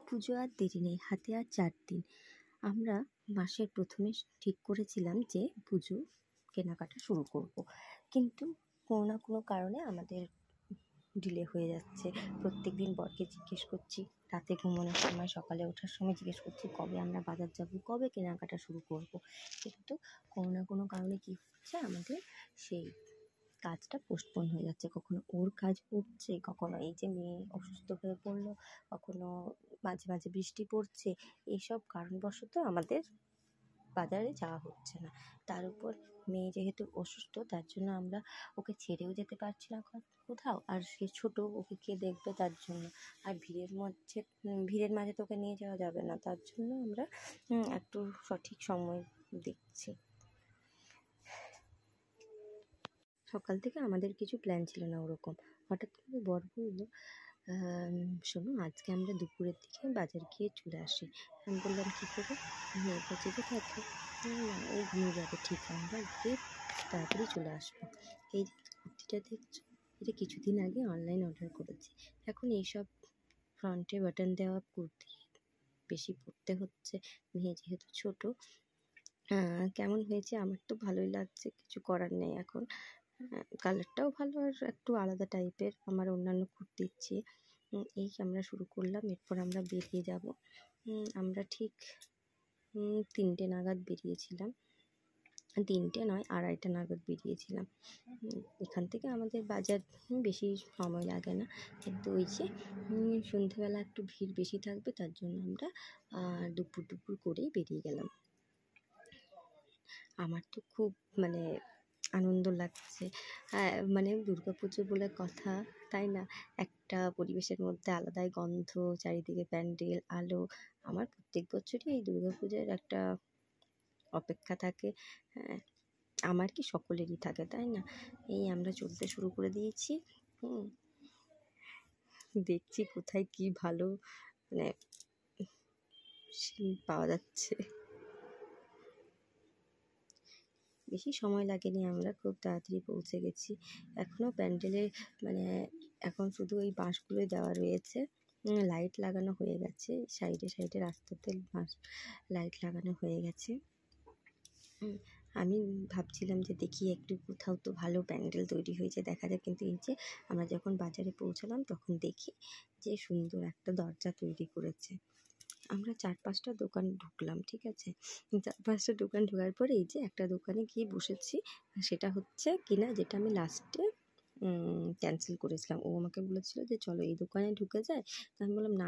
পুজো আর দেরি নেই, হাতে আর 4 দিন। আমরা মাসের প্রথমে ঠিক করেছিলাম যে পুজো কেনাকাটা শুরু করব, কিন্তু কোনো না কোনো কারণে আমাদের ডিলে হয়ে যাচ্ছে। প্রত্যেক দিন বরকে জিজ্ঞেস করছি, রাতে ঘুমানোর সময়, সকালে ওঠার সময় জিজ্ঞেস করছি কবে আমরা বাজার যাব, কবে কেনাকাটা শুরু করব। কিন্তু কোনো না কোনো কারণে কী হচ্ছে, আমাদের সেই কাজটা পোস্টপোন হয়ে যাচ্ছে। কখনো ওর কাজ পড়ছে, কখনো এই যে মেয়ে অসুস্থ হয়ে পড়লো, কখনো মাঝে মাঝে বৃষ্টি পড়ছে। এইসব কারণবশত আমাদের বাজারে যাওয়া হচ্ছে না। তার উপর মেয়ে যেহেতু অসুস্থ, তার জন্য আমরা ওকে ছেড়েও যেতে পারছি না কোথাও, আর সে ছোটো, ওকে কে দেখবে তার জন্য। আর ভিড়ের মাঝে তো ওকে নিয়ে যাওয়া যাবে না, তার জন্য আমরা একটু সঠিক সময় দেখছি। সকাল থেকে আমাদের কিছু প্ল্যান ছিল না ওরকম। হঠাৎ করে বর বলল, শোনো আজকে আমরা দুপুরের দিকে বাজার গিয়ে চলে আসি। আমি বললাম কী করে? মেয়ে বলছে যে থাকে না, ওই ঘুমিয়ে যাবে, ঠিক আমরা গিয়ে তাড়াতাড়ি চলে আসবো। এই যে কুর্তিটা দেখছো, এটা কিছুদিন আগে অনলাইন অর্ডার করেছি। এখন এইসব ফ্রন্টে বাটন দেওয়া কুর্তি বেশি পরতে হচ্ছে, মেয়ে যেহেতু ছোটো। কেমন হয়েছে? আমার তো ভালোই লাগছে, কিছু করার নেই এখন। কালারটাও ভালো আর একটু আলাদা টাইপের আমার অন্যান্য কুর্তির চেয়ে। এই আমরা শুরু করলাম। এরপর আমরা বেরিয়ে যাব। আমরা ঠিক 3টে নাগাদ বেরিয়েছিলাম। 3টে নয়, 2:30 নাগাদ বেরিয়েছিলাম। এখান থেকে আমাদের বাজার বেশি সময় লাগে না, কিন্তু ওই যে সন্ধেবেলা একটু ভিড় বেশি থাকবে, তার জন্য আমরা দুপুর করেই বেরিয়ে গেলাম। আমার তো খুব আনন্দ লাগছে। মানে দুর্গাপুজো বলে কথা, তাই না? একটা পরিবেশের মধ্যে আলাদাই গন্ধ, চারিদিকে প্যান্ডেল, আলো। আমার প্রত্যেক বছরই এই দুর্গাপুজোর একটা অপেক্ষা থাকে। আমার কি, সকলেরই থাকে, তাই না? এই আমরা চলতে শুরু করে দিয়েছি। দেখছি কোথায় কি ভালো পাওয়া যাচ্ছে। বেশি সময় লাগেনি, আমরা খুব তাড়াতাড়ি পৌঁছে গেছি। এখনও প্যান্ডেলে এখন শুধু ওই বাঁশগুলোই দেওয়া রয়েছে, লাইট লাগানো হয়ে গেছে। সাইডে রাস্তাতে লাইট লাগানো হয়ে গেছে। আমি ভাবছিলাম যে দেখি একটু কোথাও তো ভালো প্যান্ডেল তৈরি হয়েছে, দেখা যায়। কিন্তু এই যে আমরা যখন বাজারে পৌঁছালাম, তখন দেখি যে সুন্দর একটা দরজা তৈরি করেছে। আমরা 4-5টা দোকান ঢুকলাম, ঠিক আছে? 4-5টা দোকান ঢোকার পরে এই যে একটা দোকানে গিয়ে বসেছি। সেটা হচ্ছে কিনা, যেটা আমি লাস্টে ক্যান্সেল করেছিলাম। ও আমাকে বলেছিল যে চলো এই দোকানে ঢুকে যায়। তো আমি বললাম না,